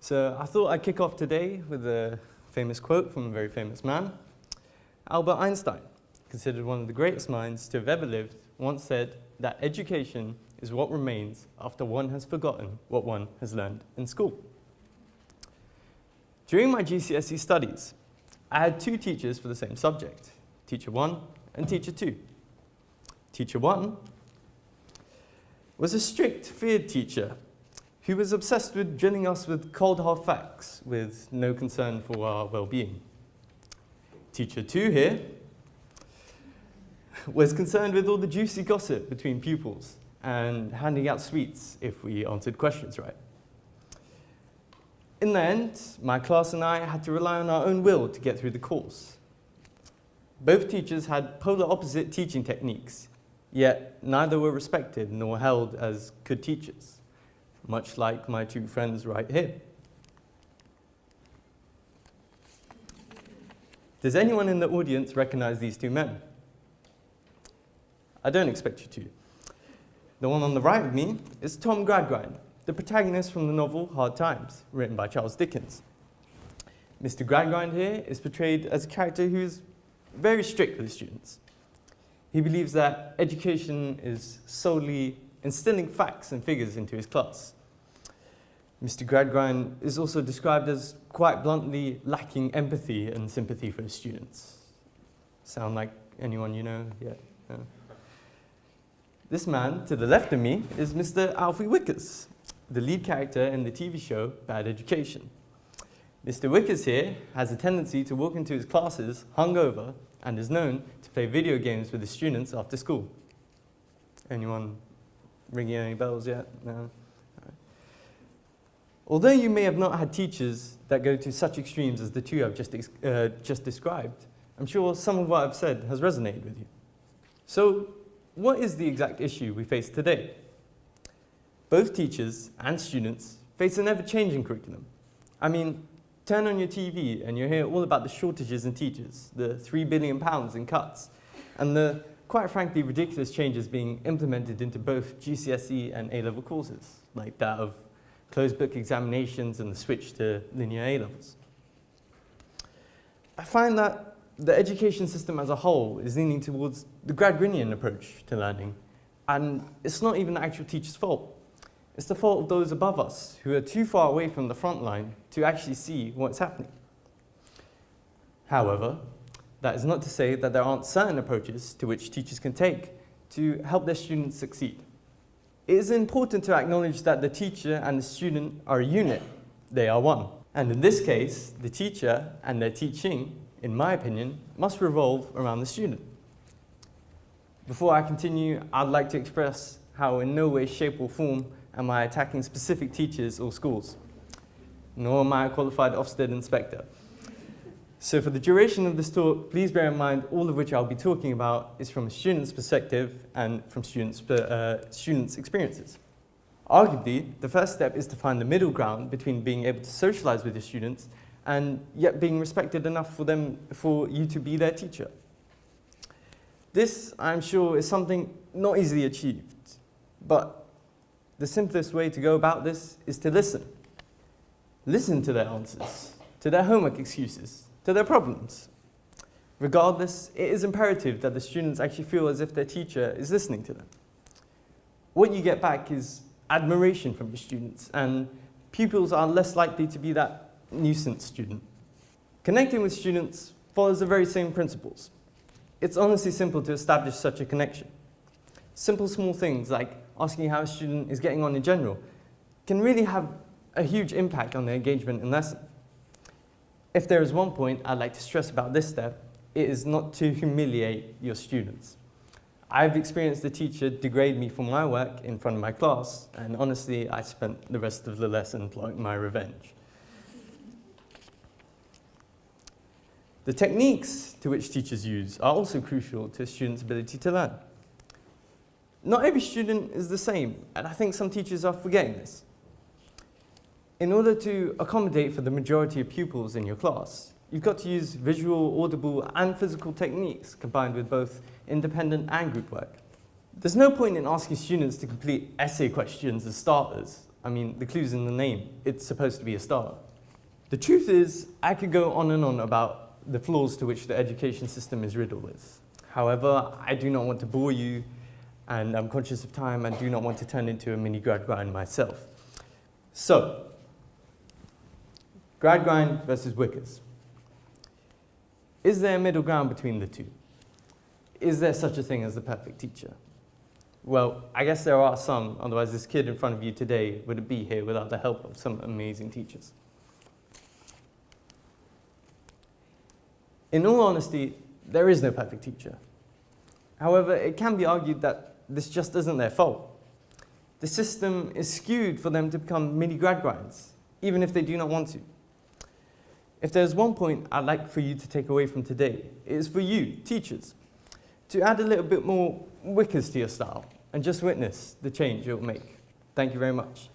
So I thought I'd kick off today with a famous quote from a very famous man. Albert Einstein, considered one of the greatest minds to have ever lived, once said that education is what remains after one has forgotten what one has learned in school. During my GCSE studies, I had two teachers for the same subject, Teacher 1 and Teacher 2. Teacher 1 was a strict, feared teacher who was obsessed with drilling us with cold hard facts with no concern for our well-being. Teacher 2 here was concerned with all the juicy gossip between pupils and handing out sweets if we answered questions right. In the end, my class and I had to rely on our own will to get through the course. Both teachers had polar opposite teaching techniques, yet neither were respected nor held as good teachers, much like my two friends right here. Does anyone in the audience recognize these two men? I don't expect you to. The one on the right of me is Tom Gradgrind, the protagonist from the novel Hard Times, written by Charles Dickens. Mr. Gradgrind here is portrayed as a character who is very strict with his students. He believes that education is solely instilling facts and figures into his class. Mr. Gradgrind is also described as quite bluntly lacking empathy and sympathy for his students. Sound like anyone you know yet? No? This man to the left of me is Mr. Alfie Wickers, the lead character in the TV show Bad Education. Mr. Wickers here has a tendency to walk into his classes hungover and is known to play video games with his students after school. Anyone ringing any bells yet? No? Although you may have not had teachers that go to such extremes as the two I've just described, I'm sure some of what I've said has resonated with you. So, what is the exact issue we face today? Both teachers and students face an ever-changing curriculum. I mean, turn on your TV and you'll hear all about the shortages in teachers, the £3 billion in cuts, and the, quite frankly, ridiculous changes being implemented into both GCSE and A-level courses, like that of closed book examinations and the switch to linear A-levels. I find that the education system as a whole is leaning towards the Gradgrinian approach to learning, and it's not even the actual teacher's fault. It's the fault of those above us who are too far away from the front line to actually see what's happening. However, that is not to say that there aren't certain approaches to which teachers can take to help their students succeed. It is important to acknowledge that the teacher and the student are a unit. They are one. And in this case, the teacher and their teaching, in my opinion, must revolve around the student. Before I continue, I'd like to express how in no way, shape or form am I attacking specific teachers or schools, nor am I a qualified Ofsted inspector. So for the duration of this talk, please bear in mind all of which I'll be talking about is from a student's perspective and from students' experiences. Arguably, the first step is to find the middle ground between being able to socialize with your students and yet being respected enough for you to be their teacher. This, I'm sure, is something not easily achieved, but the simplest way to go about this is to listen. Listen to their answers, to their homework excuses, to their problems. Regardless, it is imperative that the students actually feel as if their teacher is listening to them. What you get back is admiration from your students, and pupils are less likely to be that nuisance student. Connecting with students follows the very same principles. It's honestly simple to establish such a connection. Simple small things like asking how a student is getting on in general can really have a huge impact on their engagement in lesson. If there is one point I'd like to stress about this step, it is not to humiliate your students. I've experienced a teacher degrade me for my work in front of my class, and honestly, I spent the rest of the lesson plotting my revenge. The techniques to which teachers use are also crucial to a student's ability to learn. Not every student is the same, and I think some teachers are forgetting this. In order to accommodate for the majority of pupils in your class, you've got to use visual, audible, and physical techniques combined with both independent and group work. There's no point in asking students to complete essay questions as starters. I mean, the clue's in the name. It's supposed to be a star. The truth is, I could go on and on about the flaws to which the education system is riddled with. However, I do not want to bore you, and I'm conscious of time and do not want to turn into a mini grad grind myself. So, grad grind versus Wickers. Is there a middle ground between the two? Is there such a thing as the perfect teacher? Well, I guess there are some, otherwise this kid in front of you today wouldn't be here without the help of some amazing teachers. In all honesty, there is no perfect teacher. However, it can be argued that this just isn't their fault. The system is skewed for them to become mini grad grinds, even if they do not want to. If there's one point I'd like for you to take away from today, it is for you, teachers, to add a little bit more Wickers to your style and just witness the change it will make. Thank you very much.